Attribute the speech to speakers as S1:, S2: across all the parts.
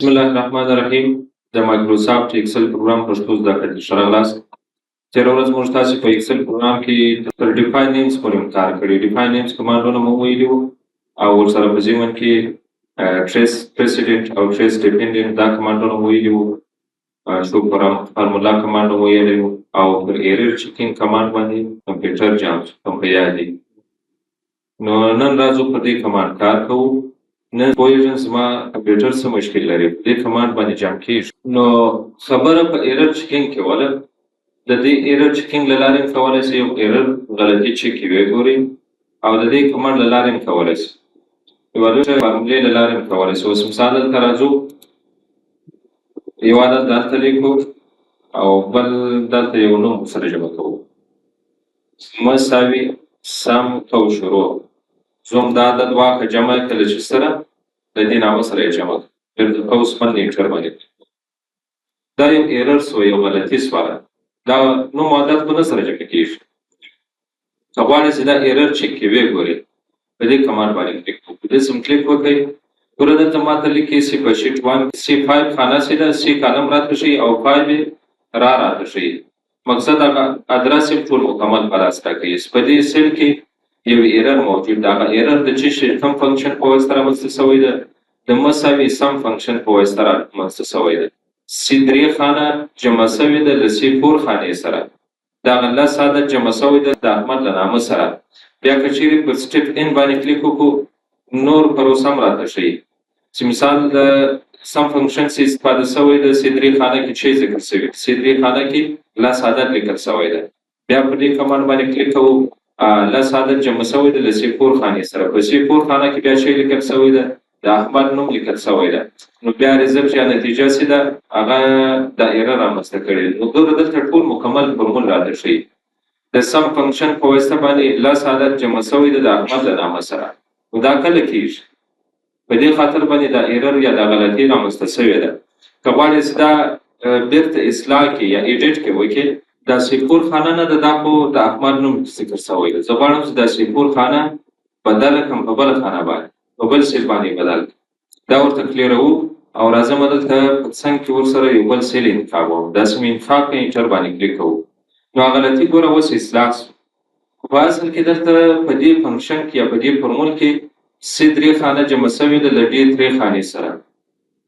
S1: بسم الله الرحمن الرحیم. د مایکروسافټ ایکسل پروګرام پښتو زده کړې ته ښه راغلاست. تېره ورځ موږ تاسې په ایکسل پروګرام کې تر ډیفاین نیمز پورې مو کار کړی. ډیفاین نیمز کمانډونه مو ویلي وو او ورسره په ضمن کې ټریس پریسیډنټ او ټریس ډیپینډنټ دا کمانډونه مو ویلي وو. شو فارمولا کمانډ مو ویلی وو او پر ایرر چیکینګ کمانډ باندې کمپیوټر جام کوم په یاد دي. نو نن راځو په دې کمانډ کار کوو. نه پوهېږم زما کمپیوټر څه مشکل لري، په دې کمانډ باندې جام کېږي. نو خبره په ایرر چیکینګ کې وله. د دې ایرر چیکینګ له لارې هم کولی شئ یو ایرر غلطي چیک کې وګورئ او د دې کمانډ له لارې هم کولی شئ. یوه لږه فارمولې له لارې هم کولی شئ. اوس مثال دلته راځو، یو عدد دلته لیکو او بل دلته یو نوم سره جمع کوو. مساوي سم کو شروع زوم دا عدد واخه جمع کله چې سره د دې نامه سره یې جمع بیرته قوس باندې انټر باندې دا یو ایرر سو، یو غلطي سوه. دا نوم عدد خو نه سره جمع کېږي. که غواړئ چې دا ایرر چیک کې وګورئ په دې کمانډ باندې کلیک وکړئ. په دې سم کلیک وکړئ. ګوره دلته ماته لیکي سی په شیټ 1 سی 5 خانه سي ده، سی کالم راته ښیي او 5 راته ښیي. مقصد هغه ادرس یې ټول مکمل په لاس راکوي. په دې سیل کې یو ایرر موجود ده. هغه ایرر د څه شي کم فنکشن په واسطه رامنځته شوی ده؟ د مساوي سم فنکشن په واسطه رامنځته شوی ده. سی 3 خانه جمع شوې ده له سی 4 خانې سره. دغه لس عدد جمع شوی ده د احمد له نامه سره. بیا که چیرې پر سټپ ان باندې کلیک وکړو نور پروسه هم راته ښیي چې مثال د سم فنکشن څخه استفاده شوی ده. سی 3 خانه کې چې ذکر شوی سی 3 خانه کې لس عدد لیکل شوی ده. بیا په دې کمانډ باندې کلیک کوو، لس عدد جمع شوی ده له سی 4 خانې سره. په سی 4 خانه کې بیا چې لیکل شوی ده د احمد نوم لیکل شوی ده. نو بیا ریزلټ یا نتیجه څه ده؟ هغه د ایرر رامنځته کړې ده. نو ګوره دلته ټول مکمل فورمول راته ښیي. د سم فنکشن په واسطه باندې لس عدد جمع شوی ده د احمد له نامه سره. نو دا کله کېږي؟ په دې خاطر باندې دا ایرر یا دا غلطي رامنځته شوې ده. که غواړئ چې دا بیرته اصلاح کې یا ایډیټ کې وکړئ، دا سی 4 خانه نه ده، دا خو د احمد نوم ذکر شوی ده. زه غواړم چې دا سی 4 خانه بدله کړم په بله خانه باندې، په بل سیل باندې بدل کړم. دا ورته کلیروو او راځم دلته په څنګ کې ورسره یو بل سیل انتخابوم. داسې مې انتخاب کړئ، انټر باندې کلیک کوو. نو هغه غلطي ګوره اوس اصلاح شو. په اصل کې دلته په دې فنکشن کې یا په دې فورمول کې سی 3 خانه جمع شوې ده له ډي 3 خانې سره.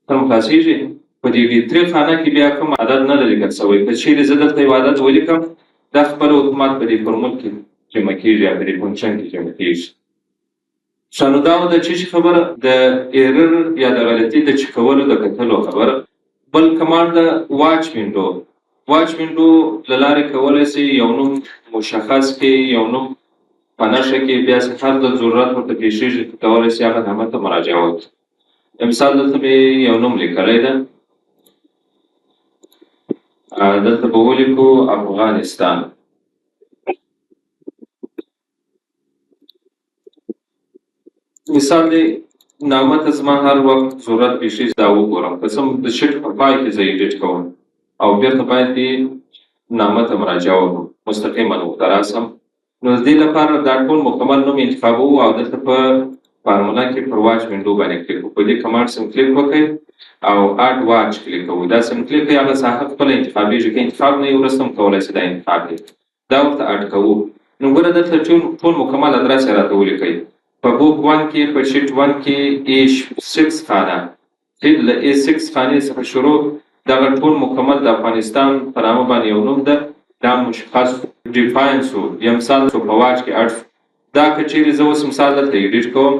S1: تر مو خلاصېږي؟ په دې ډي 3 خانه کې بیا کوم عدد نه ده لیکل شوی. که چیرې زه دلته یو عدد ولیکم دا خپله اتومات په دې فورمول کې جمع کېږي یا په دې فنکشن کې جمع کېږي. ښه نو دا د څه شي خبره؟ د ایرر یا د غلطي د چک کولو د کتلو خبره. بل کمانډ د واچ وینډو. واچ وینډو له لارې کولی شئ یو نوم مشخص کړئ، یو نوم په نښه کې بیا چې هر د ضرورت ورته پېښېږي کولی شئ هغه نامه ته مراجعه وکړئ. مثال دلته مې یو نوم لیکلی ده، دلته به ولیکو افغانستان. مثال دی نامه ته زما هر وخت ضرورت پېښېږي دا وګورم. که څه د شیټ په پای کې زه ایډیټ کوم او بیرته باید دې نامه ته مراجعه وکړم مستقیما ورته راسم. نو د دې لپاره دا ټول مکمل نوم انتخابوو او دلته په فارمولا کې پر واچ وینډو باندې کلیک وکړو. په دې کمانډ سم کلیک وکړئ او اډ واچ کلیک کوو. دا سم کلیک کړئ، هغه ساحه خپله انتخابېږي. که انتخاب نه یې وروسته هم کولی شئ دا انتخاب کړئ. دا ورته اډ کوو. نو ګوره دلته ټول مکمل ادرس یې راته ولیکئ. په بوک 1 کې په شیټ 1 کې A6 خانه له A6 خانې څخه شروع دغه ټول مکمل د افغانستان په نامه باندې یو نوم ده. دا مشخص ډیفاین شو یا مثال شو په واچ کې اډ شو. دا که چیرې زه اوس مثال دلته ایډیټ کوم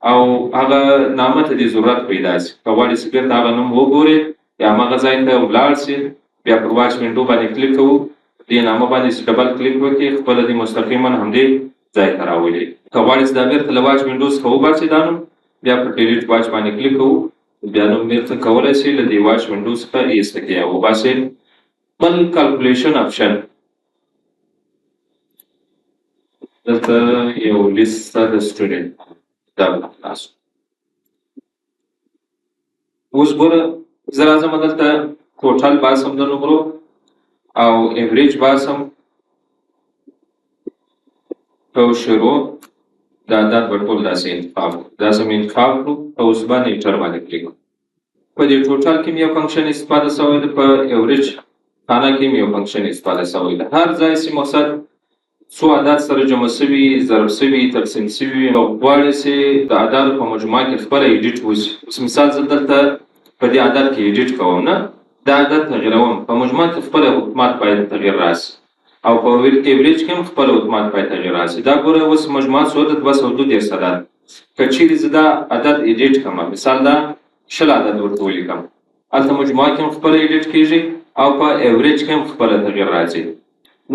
S1: او هغه نامه ته دې ضرورت پیدا شي، که غواړئ چې بیرته هغه نوم وګورئ یا هماغه ځای ته ولاړ شئ، بیا پر واچ وینډو باندې کلیک کوو، دې نامه باندې چې ډبل کلیک وکړئ خپله دې مستقیما همدې ځای ته راولي. که غواړئ چې دا بیرته له واچ وینډو څخه وباسئ دا نوم، بیا پر ډیلیټ واچ باندې کلیک کوو، بیا نوم بیرته کولی شئ له دې واچ وینډو څخه ایسته کړئ او وباسئ. بل کالکولیشن آپشن دلته یو لیست شته د سټوډنټ، دا به خلاص. اوس ګوره زه راځم دلته ټوټل باسم د نمرو او ایوریج باسم په شروع. دا عدد به ټول داسې انتخاب کړو، داسې مې انتخاب کړو او اوس باندې انټر باندې کلیک کړو. په دې ټوټل کې یو فنکشن استفاده شوی ده، په ایوریج خانه کې یو فنکشن استفاده شوی ده. هر ځای چې مقصد څو عدد سره جمع شوي، ضرب شوي، تقسیم شوي او غواړي چې د عددو په مجموعه کې خپله ایډیټ وشي. اوس مثال زه دلته په دې عدد کې ایډیټ کوم، نه دا عدد تغیروم، په مجموعه کې خپله اتومات باید تغیر راشي او په ایوریج کې هم خپله اتومات باید تغیر راشي. دا ګوره اوس مجموعه څو ده؟ 232 عدد. که چیرې زه دا عدد ایډیټ کړم، مثال دا 20 عدد ورته ولیکم، هلته مجموعه کې هم خپله ایډیټ کېږي او په ایوریج کې هم خپله تغیر راځي.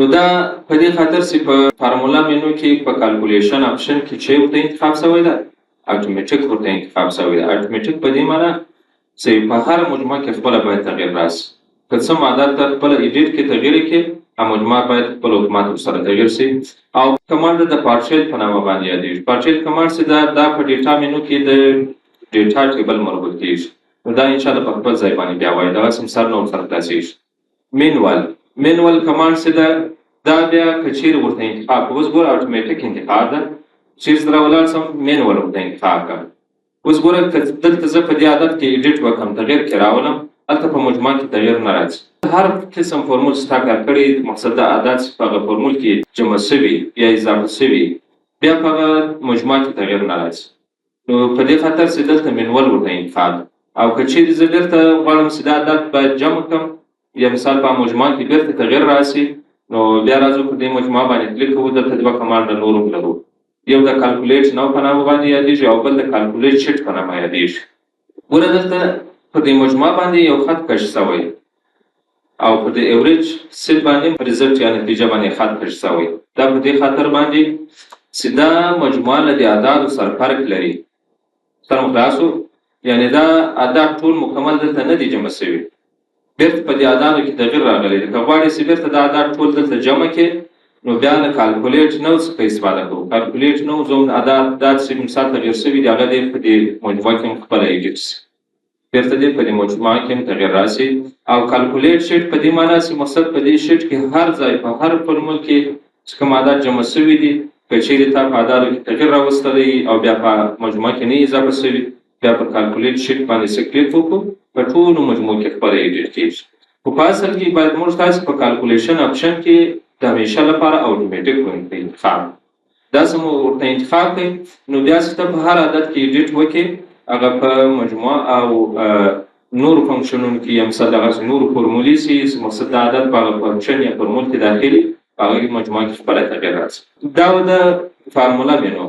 S1: نو دا په دې خاطر چې په فارمولا مینو کې په کالکولیشن آپشن کې چې ورته انتخاب شوی ده، اتوماتیک ورته انتخاب شوی ده. اتوماتیک په دې معنی چې په هر مجموعه کې خپله باید تغیر راشي. که څه عدد ته خپله ایډیټ کې تغیر کې، مجموعه باید خپل اتومات ورسره تغیر شي. او کمانډ د پارشل په نامه باندې یادېږي. پارشل کمانډ چې دا په ډیټا مینو کې د ډیټا ټیبل مربوط کېږي. نو دا انشاءالله په خپل ځای باندې بیا وایي، دغسې مثال نور سره خلاصېږي. مینوال کمانډ چې دا بیا که چیرې ورته انتخاب کړو، اوس ګوره اتوماتیک انتخاب ده، چیرې زه راولاړ شم مینوال ورته انتخاب کړم. اوس ګوره که دلته زه په دې عدد کې ایډیټ وکړم، تغیر کې راولم، هلته په مجموعه کې تغیر نه راځي. هر قسم فورمول چې تا کار کړی، مقصد د عدد چې په هغه فورمول کې جمع شوي یا اضافه شوي، بیا په هغه مجموعه کې تغیر نه راځي. نو په دې خاطر چې دلته مینوال ورته انتخاب. او که چیرې زه بیرته غواړم چې دا عدد باید جمع کړم، یا مثال په مجموعه کې بیرته تغیر راشي، نو بیا راځو په دې مجموعه باندې کلیک کوو. دلته دوه کمانډ نور هم لرو، یو د کالکولیټ نو په نامه باندې یادېږي او بل د کالکولیټ شیټ په نامه یادېږي. ګوره دلته په دې مجموعه باندې یو خط کش شوی او په دې ایوریج سیټ باندې ریزلټ یا نتیجه باندې خط کش شوی. دا په دې خاطر باندې چې دا مجموعه له دې اعدادو سره فرق لري. سره خلاصو، یعنی دا اعداد ټول مکمل دلته نه دي جمع شوي، بیرته په دې اعدادو کې تغیر راغلی دی. که غواړې چې بیرته دا اعداد ټول دلته جمع کړې، نو بیا له کالکولیټ نو څخه استفاده کوو. کالکولیټ نو زموږ اعداد دا چې مثال تغیر شوي دي، هغه دې په دې مجموعه کې هم خپله ایډیټ شي، بیرته دې په دې مجموعه کې هم تغیر راشي. او کالکولیټ شیټ په دې معنی چې مقصد په دې شیټ کې هر ځای په هر فورمول کې چې کوم اعداد جمع شوي دي، که چیرې تا په اعدادو کې تغیر راوستلی او بیا په مجموعه کې نه اضافه شوي، بیا په کالکولیټ شیټ باندې څه کلیک وکړو، په ټولو مجموعو کې خپله ایډیټ کېږي. خو په اصل کې باید موږ تاسې په کالکولیشن آپشن کې د همیشه لپاره اتوماتیک ورته انتخاب، داسې مو ورته انتخاب کړئ. نو بیا چې ته په هر عدد کې ایډیټ وکړې، هغه په مجموعه او نورو فنکشنونو کې یا مثلا دغسې نورو فورمولې چې مقصد د عدد په هغه فنکشن یا فورمول کې داخلي، په هغه مجموعه کې خپله تغیر راځي. دا د فارمولا مینو.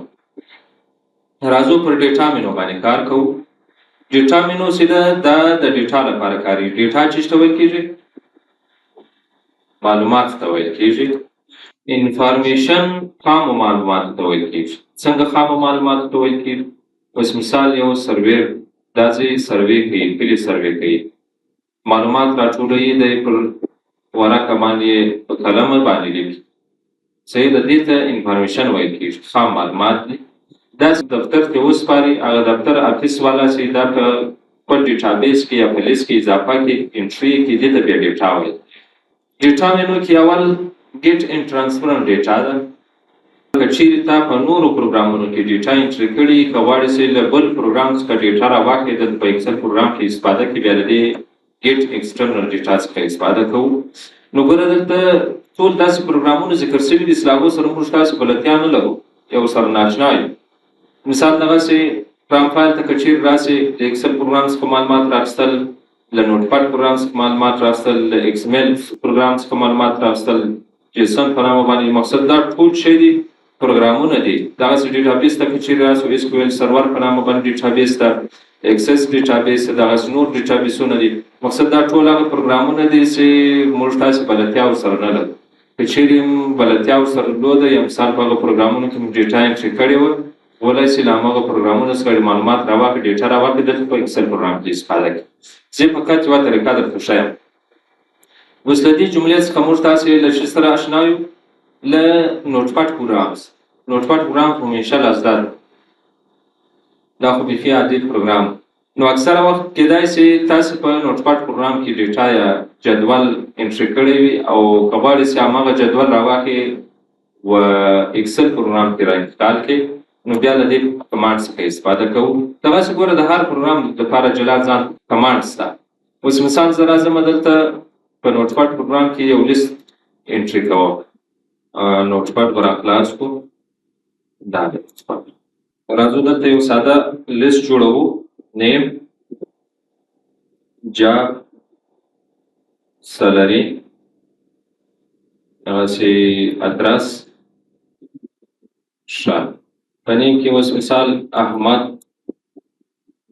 S1: راځو پر ډیټا مینو باندې کار کوو. ډیټا مینو چې دا د ډیټا لپاره کارېږي. ډیټا چې ته ویل کېږي، معلومات ته ویل کېږي. انفارمیشن خامو معلومات ته ویل کېږي. څنګه خامو معلومات ته ویل کېږي؟ اوس مثال یو سرویر دا چې سروې کوي، کلي سروې کوي، معلومات راټولوي، دی پر ورقه باندې په قلم باندې لیکي، صحیح ده، دې ته انفارمیشن ویل کېږي، خام معلومات دي. دا دفتر کې وسپاري، هغه دفتر افیس والا چې دا په خپل ډیټابیس کې یا په لیست کې اضافه کې انټري کې، دې ته بیا ډیټا وایي. ډیټا مینو کې اول ګیټ ان ټرانسفرنټ ډیټا ده. که چیرې تا په نورو پروګرامونو کې ډیټا انټري کړي، که غواړې چې له بل پروګرام څخه ډیټا راواخلې، دلته په ایکسل پروګرام کې استفاده کې بیا د دې ګیټ ایکسټرنل ډیټا څخه استفاده کوو. نو ګوره دلته ټول داسې پروګرامونه ذکر شوي دي چې له هغو سره موږ تاسې بلدتیا نه لرو، یو سره ناشنا یو. مثال دغسې فرام فایل ته که چیرې راسې، د ایکسل پروګرام څخه معلومات راخیستل، له نوټ پاډ پروګرام څخه معلومات راخیستل، له ایکس میل پروګرام څخه معلومات راخیستل، جیسن په نامه باندې، مقصد دا ټول شی دي پروګرامونه دي. دغسې ډیټابیس ته که چیرې راسو، ایس کیو ایل سرور په نامه باندې ډیټابیس ته، اکسس ډیټابیس ته، دغسې نور ډیټابیسونه دي. مقصد دا ټول هغه پروګرامونه دي چې موږ تاسې بلدتیا ورسره نه لرو. که چیرې بلدتیا ورسره درلوده، یا مثال په هغه پروګرامونو کې مو ډیټا انټري کړې وه، ولی چې له هماغه پروګرامونو څخه معلومات راواخلي، ډیټا راواخلي، دلته په ایکسل پروګرام کې استفاده کړي. زه فقط یوه طریقه درته ښیم. اوس له دې جملې څخه موږ تاسې له شي سره اشنا یو، له نوټ پاډ پروګرام. نوټ پاډ پروګرام خو همیشه لازده ده، دا خو بیخي عادي پروګرام. نو اکثره وخت کیدای شي تاسې په نوټ پاډ پروګرام کې ډیټا یا جدول انټري کړی وي، او که غواړئ چې هماغه جدول راواخلئ و ایکسل پروګرام کې را انتقال کړئ، نو بیا له دې کمانډ څخه استفاده کوو. دغسې ګوره د هر پروګرام لپاره جلا ځان کمانډ شته. اوس مثال زه راځم دلته په نوټ پاډ پروګرام کې یو لیست انټري کوم. نوټ پاډ به راخلاص کړو. دا دی راځو دلته یو ساده لیست جوړوو. نیم، جاب، سلري، دغسې ادرس، ښه. په نیم کې اوس مثال احمد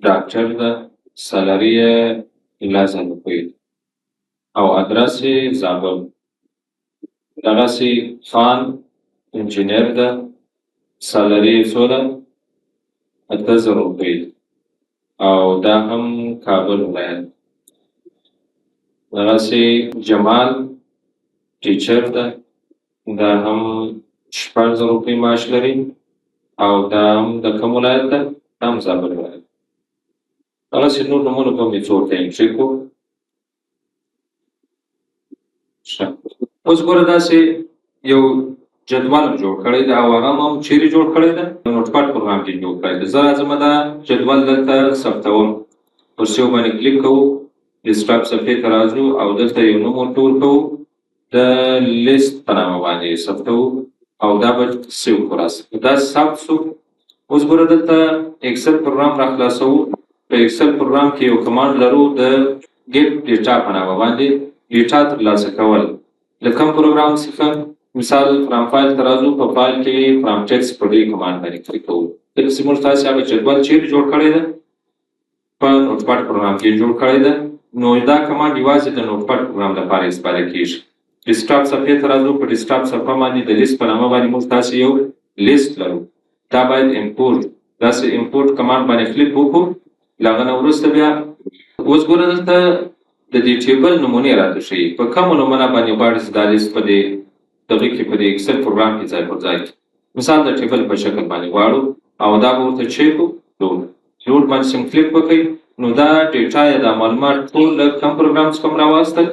S1: ډاکټر ده، سلري یې 10,000 روپۍ او ادرس یې زابل. دغسې خان انجینر ده، سلري یې څو ده؟ 8,000 روپۍ او دا هم کابل ولایت. دغسې جمال ټیچر ده، دا هم 6,000 روپۍ معاش لري او دا هم د کوم ولایت ده؟ دا هم زابل ولایت. دغسې نور نومونه به مې څو ورته انټري کړو. ښه، اوس ګوره داسې یو جدول هم جوړ کړی ده او هغه هم چیرې جوړ کړی ده؟ د نوټ پاډ پروګرام کې جوړ کړی ده. زه راځم دا جدول دلته ثبتوم. پر سیو باندې کلیک کوو، ډیسکټاپ صفحې ته راځو او دلته یو نوم ورته ورکوو، د لیست په نامه باندې ثبتوو او دا به سیو کړو. دا ثبت شو. اوس ګوره دلته اکسل پروګرام راخلاصوو. په اکسل پروګرام کې یو کمانډ لرو د ګیټ ډیټا په نامه باندې ډیټا ترلاسه کول. له کوم پروګرام څخه؟ مثال فرام فایل ته راځو. په فایل کې فرام ټیکسټ په دې کمانډ باندې کلیک کوو. دغسې موږ تاسې هغه جدول چیرې جوړ کړی ده؟ په نوټ پاډ پروګرام کې جوړ کړی ده. نو دا کمانډ یوازې د نوټ پاډ پروګرام لپاره استفاده کېږي. ډیسکټاپ صفحې ته راځو. په ډیسکټاپ صفحه باندې د لیست په نامه باندې موږ تاسې یو لیست لرو. دا باید امپورټ، داسې امپورټ کمانډ باندې کلیک وکړو. له هغه نه وروسته بیا اوس ګوره دلته د دې ټیبل نمونې راته ښیي. په کومو نمونه باندې غواړئ چې دا لیست په دې دغه کې په دې اکسل پروګرام کې ځای پر ځای کړي. مثال د ټیبل په شکل باندې غواړو او دا به ورته چیک کړو. لوډ باندې سم کلیک وکړئ. نو دا ډیټا یا دا معلومات ټول له کوم پروګرام څخه هم راواستل؟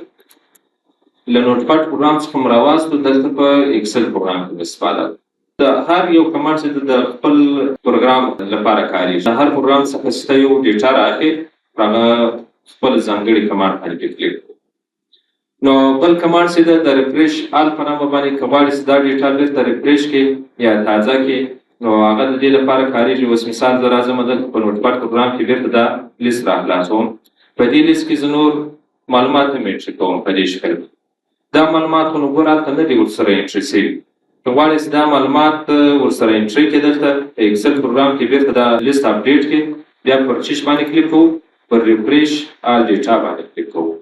S1: له نوټ پاډ پروګرام څخه هم راواستو. دلته په اکسل پروګرام کې استفاده د هر یو کمانډ چې د خپل پروګرام لپاره کارېږي. د هر پروګرام څخه چې یو ډیټا راغی هغه خپل ځانګړي کمانډ باندې کلیک کړو. نو بل کمانډ چې د ریفریش آل په نامه باندې که غواړئ چې دا ډیټا بېرته ریفریش کړي یا تازه کړي نو هغه د دې لپاره کارېږي. اوس مثال زه راځم دلته په نوټ پاډ پروګرام کې بېرته دا لیست راخلاصوم. په دې لیست کې زه نور معلومات هم انټري کوم په دې شکل. دا معلومات خو نو ګوره هلته نه دي ورسره انټري شوي. که غواړئ چې دا معلومات ورسره انټري کړي دلته په اکسل پروګرام کې بېرته دا لیست اپډیټ کړي بیا پر چیش باندې کلیک کوو. پر ریفریش آل ډیټا باندې کلیک کوو.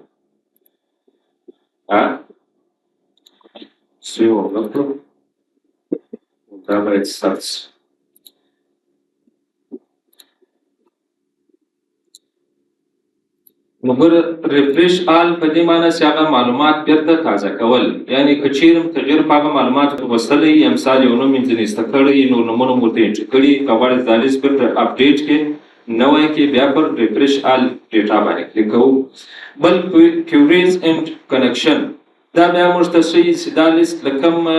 S1: سیو وکړو. دا باید ثبت شي. نو ګوره ریفریش آل په دې معنی چې هغه معلومات بیرته تازه کول. یعنې که چیرې هم تغیر په هغه معلوماتو وستلی یا مثال یو نوم یې ځینې ایسته کړی نو نومونه مو ورته انټري کړي. که غواړئ دا لیست بیرته اپډیټ کړي نوی کې بیا پر ریفریش آل ډیټا باندې کلیک کوو. بل کویریز اینډ کنیکشن دا بیا موږ ته ښیي چې دا لیست له کوم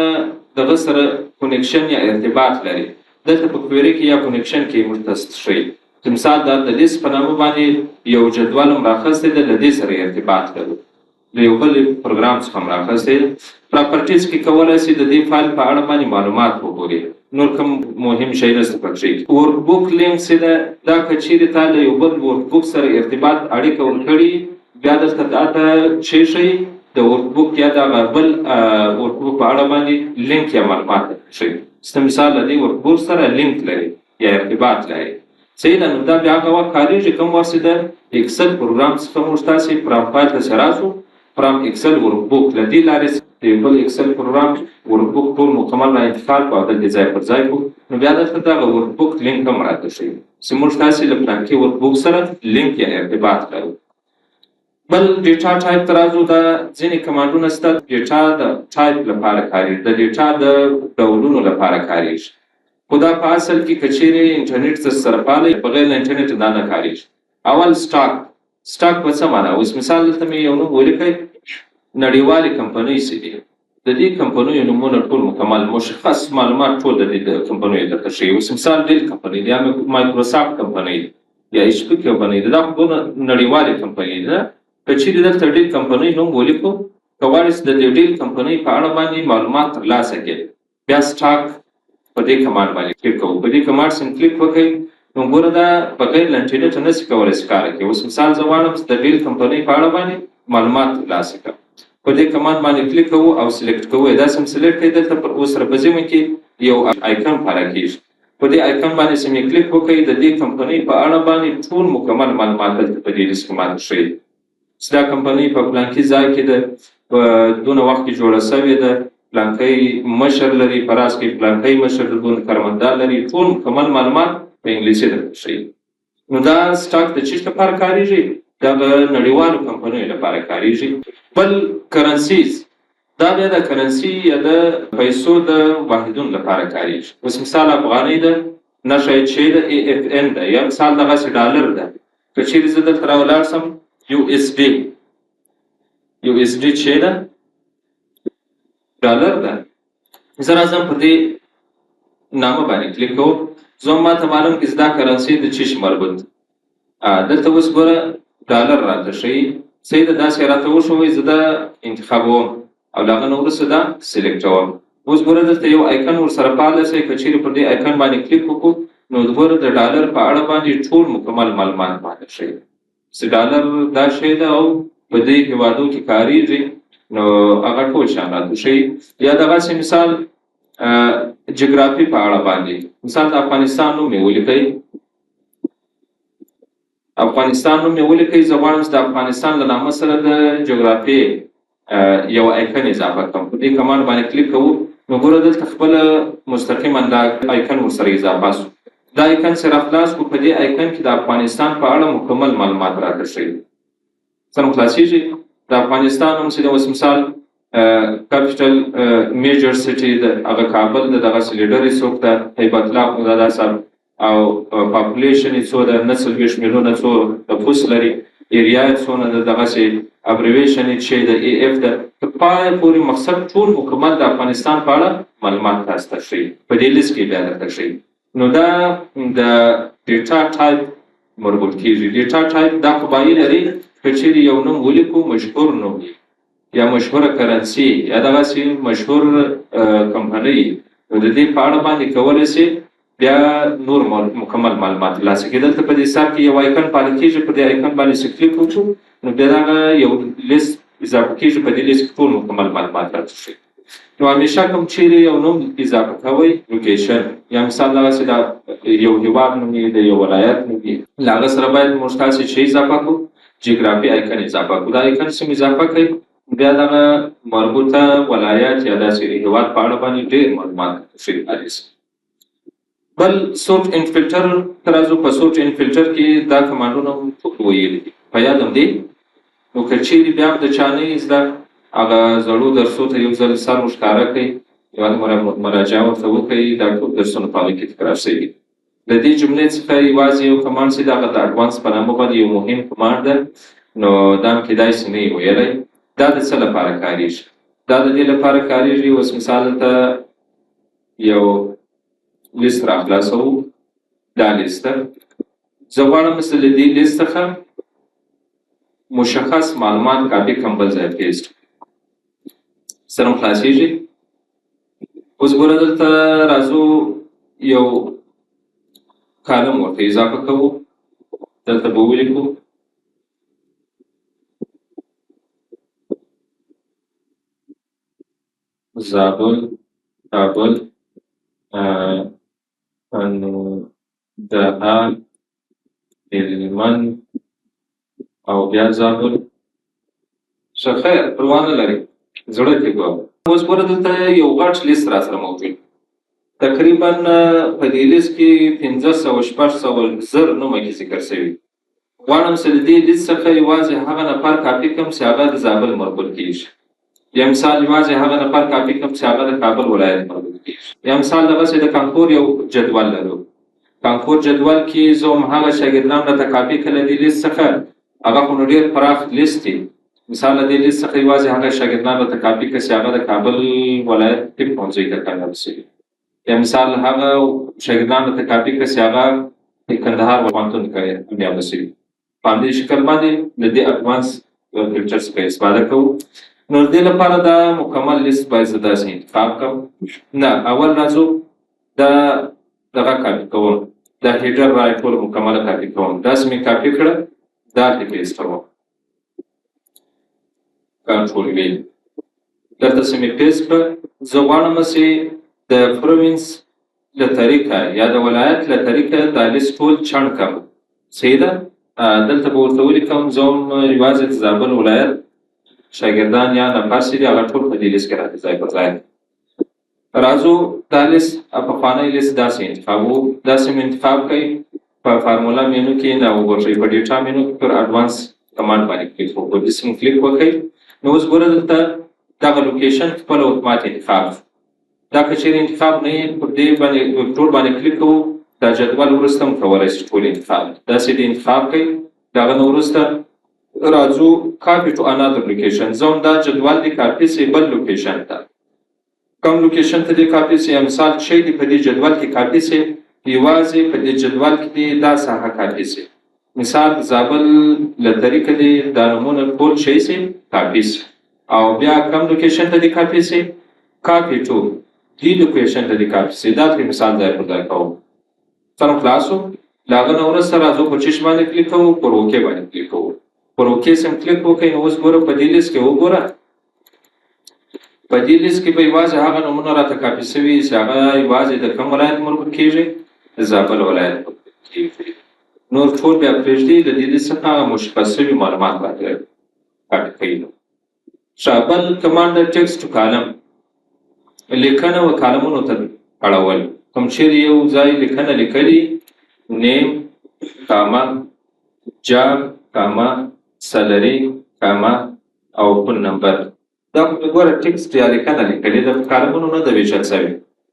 S1: دغه سره کنیکشن یا ارتباط لري. دلته په کویري کې یا کنیکشن کې موږ ته ښیي. مثال دا د لیست په نامه باندې یو جدول هم راخستی دی له دې سره ارتباط لري. د یو بل پروګرام څخه هم راخستی دی. پراپرټیز کې کولی شي د دې فایل په اړه باندې معلومات وګوري. نور کوم مهم شی نشته پکې. ورک بوک لینک چې ده دا که چیرې تا له یو بل ورک بوک سره ارتباط اړیکه ورکړي بیا درته دا ته څه ښیي د ورک بوک یا د هغه بل ورک بوک په اړه باندې لینک یا معلومات ښیي. څه مثال له دې ورک بوک سره لینک لري یا ارتباط لري. صحیح ده. نو دا بیا هغه وخت کارېږي کوم وخت چې د اکسل پروګرام څخه موږ تاسې فرام فایل ته راسو. فرام اکسل ورک بوک له دې لارې د یو بل اکسل پروګرام ورک بوک ټول مکمل را انتقال کړو او دلته ځای پر ځای کړو. نو بیا دلته دغه ورک بوک لینک هم راته ښیي چې موږ تاسې له پلانکي ورک بوک سره لینک یا ارتباط لرو. بل ډیټا ټایپ ته راځو. دا ځینې کمانډونه شته ډیټا د ټایپ لپاره کارېږي، د ډیټا د ډولونو لپاره کارېږي. خو دا په اصل کې که چیرې انټرنیټ سره پاله بغیر له انټرنیټ دا نه کارېږي. اول سټاک په څه معنی؟ اوس مثال دلته مې یو نوم ولیکئ. نړیوالې کمپنۍ چې دي د دې کمپنیو نومونه ټول مکمل مشخص معلومات ټول د دې کمپنیو درته ښیي. اوس مثال ډیل کمپنۍ دی یا مایکروسافټ کمپنۍ دی یا ایچ پي کمپنۍ دی، دا خو نړیوالې کمپنۍ ده. که چیرې درته ډیل کمپنۍ نوم ولیکو، که غواړې چې د دې ډیل کمپنۍ په اړه باندې معلومات ترلاسه کړې، بیا سټاک په دې کمانډ باندې کلیک کوو. په دې کمانډ سم کلیک وکړئ نو ګوره دا بغیر له انټرنیټه نشي کولی چې کار وکړي. اوس مثال زه غواړم چې د ډیل کمپنۍ په اړه باندې معلومات ترلاسه کړم، په دې کمانډ باندې کلیک کوو او سلیکټ کوو. دا سم سلیکټ کړئ، دلته پر اوس سره په ځمه کې یو آیکن پاره کېږي، په دې آیکن باندې سم کلیک وکړئ. د دې کمپنۍ په اړه باندې ټول مکمل معلومات دلته په دې لیست کې ماته ښیي چې دا کمپنۍ په پلانکي ځای کې ده، په دونه وخت کې جوړه سوې ده، پلانکی مشر لري، په راس کې پلانکی مشر د دونه کارمندان لري، ټول مکمل معلومات په انګلیسي درته ښیي. نو دا سټاک د چیش لپاره کاریږي؟ دا د نړیوالو کمپنیو لپاره کاریږي. بل کرنسیز، دا بیا د کرنسي یا د پیسو د واحدونو لپاره کاریږي. اوس مثال افغانۍ ده، نښه یې چې ده AFN ده، یا مثال دغسې ډالر ده. که چیرې زه دلته راولاړ سم USD چې ده ډالر ده، زه راځم پر دې نامه باندې کلیک کوم. زه هم ماته معلوم کړي چې دا کرنسي د چی مربوط دلته اوس ګوره ډالر راته ښیي. صحیح ده، داسې راته وښوئ، زه دا انتخابوم او له هغه نه وروسته دا سلیکټوم. اوس ګوره دلته یو آیکن ورسره فعاله شي. که چیرې پر دې آیکن باندې کلیک وکړو نو ګوره د ډالر په اړه باندې ټول مکمل معلومات ماته ښیي چې ډالر دا شی ده او په دې هېوادو کې کاریږي، نو هغه ټول شیان راته ښیي. یا دغسې مثال جغرافي په اړه باندې، مثال د افغانستان نوم یې ولیکئ، افغانستان نوم یې ولیکئ. زه غواړم چې د افغانستان له نامه سره د جغرافیې یو آیکن اضافه کړم. په دې کمانډ باندې کلیک کوو نو ګوره دلته خپله مستقیما دا آیکن ورسره اضافه شو. دا آیکن سره خلاص کړو، په دې آیکن کې د افغانستان په اړه مکمل معلومات راته ښیي. څنګه خلاصېږي؟ د افغانستان نوم چې د اوس مثال کاپیټل میجر سټي د هغه کابل د دغسې لیډر یې څوک ده، هیبت الله خدادا صاحب، او پاپولیشن یې څو ده، 49 میلیونه څو نفوس لري، ایریا یې څونه ده، دغسې ابریویشن یې چې د AF ده. تر پایه پورې مقصد ټول مکمل د افغانستان په اړه معلومات تاسو ته ښیي، په دې لیست کې بیا درته ښیي. نو دا د ډیټا ټایپ مربوط کېږي. ډیټا ټایپ دا قبایل لري، که چیرې یو نوم ولیکو مشهور نوم یا مشهوره کرنسي یا دغسې مشهور کمپنۍ، نو د دې په اړه باندې کولی شي بیا نور مکمل معلومات ترلاسه کړي. دلته په دې سر کې یو آیکن پاله کېږي، په دې آیکن باندې چې کلیک وکړو نو بیا دغه یو لیست اضافه کېږي، په دې لیست کې ټول مکمل معلومات راته ښیي. نو همیشه کوم چیرې یو نوم اضافه کوئ، لوکیشن یا مثال دغسې د یو هېواد نوم وي، د یو ولایت نوم وي، له هغه سره باید موږ تاسې څه اضافه کړو؟ جغرافي آیکن اضافه کړو. دا آیکن سم اضافه کړئ، بیا دغه مربوطه ولایت یا داسې هېواد په اړه باندې ډېر معلومات ښیي. بل سورټ ان فلټر ته راځو. په سورټ ان فلټر کې دا کمانډونه هم ټول ویلي دي، په یاد هم دي. نو که چیرې بیا هم د چا نه یې زده، هغه زړو درسو ته یو ځل سر ورښکاره کړئ، یوه مراجعه ورته وکړئ، دا ټول درسونه په هغه کې تکرار شوي دي. د دې جملې څخه یوازې یو کمانډ چې د هغه د اډوانس په نامه باندې یو مهم کمانډ ده، نو دا هم کیدای شي نه یې ویلی. دا د څه لپاره کاریږي؟ دا د دې لپاره کاریږي، اوس مثال ته یو لیست را خلاصوو. دا لیست ده، زه غواړم چې له دې لیست څخه مشخص معلومات کاپي کړم، بل ځای پیسټ سره خلاصېږي. اوس ګوره دلته راځو یو کالم ورته اضافه کوو. دلته به ولیکو زابل، کابل، کندهار، هلمند او بیا زابل. ښه خیر، پروا نه لري، زړه کې کوم. اوس ګوره دلته یو غټ لیست را سره موجود، تقریبا په دې لیست کې 500-600 زر نومه کې ذکر شوي. غواړم چې د دې لیست څخه یوازې هغه نفر کاپي کړم چې هغه د زابل مربوط کېږي، یا مثال یوازې هغه نفر کاپي کړم چې هغه د کابل ولایت مربوط کېږي. یا مثال دغسې د کانکور یو جدول لرو، کانکور جدول کې زه هم هغه شاګردان راته کاپي کړل دې لیست څخه، هغه خو نو ډېر پراخ لیست دی، مثال د دې لیست څخه یوازې هغه شاګردان راته کاپي کړي چې هغه د کابل ولایت طب پوهنځي ته کامیاب شوي یا مثال هغه شاګردان راته کاپي کړي چې هغه د کندهار پوهنتون کامیاب شوي په همدې شکل باندې د دې اډوانس فلټر څخه استفاده کوو نو د دې لپاره دا مکمل لیست باید زه داسې انتخاب کړم نه اول راځو دا دغه کاپي کوم دا هیډر را ټول مکمله کاپي کوم داسې مې کاپي کړه دا دې پیسټ کوم کنټرول وی دلته چې مې پیسټ کړه زه غواړم چې د پروینس له طریقه یا د ولایت له طریقه دا لیست ټول چڼ کړم صحیح ده دلته به ورته ولیکم زه هم یوازې د زابل ولایت شاګردان یا نفر چې دي هغه ټول په دې لیست کې راځي ځای پر ځای راځو دا لیست پخوانی لیست داسې انتخابو داسې مې انتخاب کوي په فارمولا مینو کې نه وګورئ په ډیټا مینو کې پر اډوانس کمانډ باندې کلیک وکړئ ډیسم کلیک وکړئ نو اوس ګوره دلته دغه لوکیشن خپله اتومات انتخاب دا که چېرې انتخاب نه یې پر دې باندې ټول باندې کلیک کوو دا جدول وروسته هم کولی شي ټول انتخاب داسې دې انتخاب کوئ د هغه نه وروسته راځو کاپي ټو انادر لوکیشن زه هم دا جدول دې کاپي سي بل لوکیشن ته کوم لوکیشن ته دې کاپي سي مثال شی دې په دې جدول کې کاپي سي یوازې په دې جدول کې دې دا ساحه کاپي سي مثال زابل له طریقه دې دا نمونه ټول شی سي کاپي سي او بیا کوم لوکیشن ته دې کاپي سي کاپي ټو دې لوکیشن ته دې کاپي سي دا ترې مثال ځای پر ځای کوو سم خلاصو له هغه نه وروسته راځو په چش باندې کلیک کوو پر اوکې باندې کلیک کوو پر اوکې سم کلیک وکړئ نو اوس ګوره په دې لیست کې وګوره په دې لیست کې به یوازې هغه نومونه راته کاپي شوي چې هغه یوازې د کوم ولایت مربوط کېږي د زابل ولایت مربوط کېږي نور ټول بیا پرېږدي د دې لیست څخه هغه مشخص شوي معلومات باندې کاپي کوي ښه بل کمانډ د ټکسټ کالم لیکنه و کالمونو ته اړول کوم چیرې یو ځای لیکنه لیکلي نیم کاما جاب کاما سلري کاما او فون نمبر دا خو ګوره ټکسټ یا لیکنه لیکلې د کالمونو نه ده ویشل شوې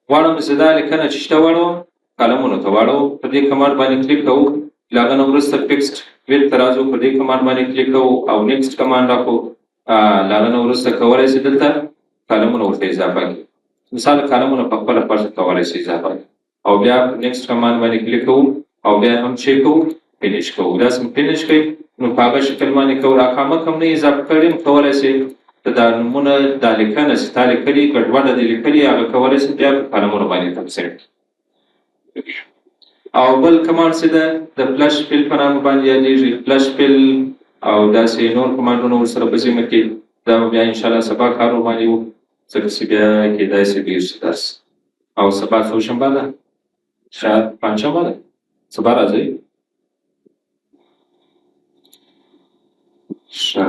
S1: غواړم چې دا لیکنه چې شته واړوم کالمونو ته واړوم په دې کمانډ باندې کلیک کوو له هغه نه وروسته ټکسټ ویل ته راځو په دې کمانډ باندې کلیک کوو او نیکسټ کمانډ راکړو له هغه نه وروسته کولی شي دلته کالمونه ورته اضافه کړي مثال کالمونه په خپله خوښه کولی شي اضافه کړي او بیا نیکسټ کمانډ باندې کلیک کوو او بیا هم چیک کوو فینیش کوو داسې فینیش کوي نو په هغه شکل باندې کوو راکامه کوم نه اضافه کړي کولی شي دا نمونه دا لیکنه چې تا لیکلي ګډوډه دې لیکلي هغه کولی شي بیا په کالمونو باندې تفصیل او بل کمانډ چې ده د فلش فیل په نامه باندې یادېږي فلش فیل او داسې نور کمانډونه ورسره په ذمه کې دا بیا انشاءالله سبا کار ورباندې وو ځکه چې بیا کېدای شي ډېر شي درس او سبا څوشنبه ده شاید پنجشنبه ده سبا راځئ ښه